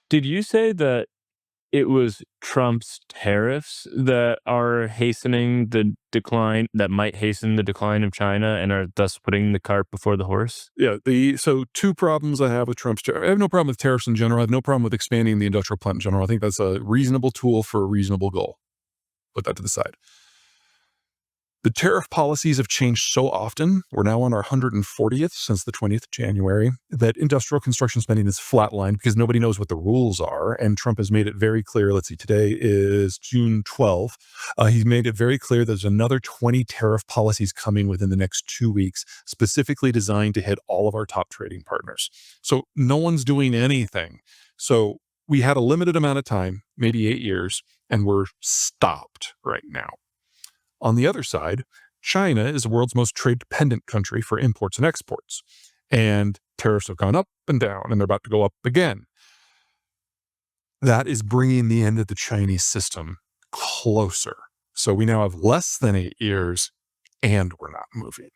Did you say that it was Trump's tariffs that are hastening the decline that might hasten the decline of China and are thus putting the cart before the horse? Yeah, so two problems I have with Trump's tariff. I have no problem with tariffs in general. I have no problem with expanding the industrial plant in general. I think that's a reasonable tool for a reasonable goal. Put that to the side. The tariff policies have changed so often. We're now on our 140th since the 20th of January, that industrial construction spending is flatlined because nobody knows what the rules are. And Trump has made it very clear. Let's see, today is June 12th. He's made it very clear there's another 20 tariff policies coming within the next 2 weeks, specifically designed to hit all of our top trading partners. So no one's doing anything. So we had a limited amount of time, maybe 8 years, and we're stopped right now. On the other side, China is the world's most trade-dependent country for imports and exports, and tariffs have gone up and down, and they're about to go up again. That is bringing the end of the Chinese system closer. So we now have less than 8 years, and we're not moving.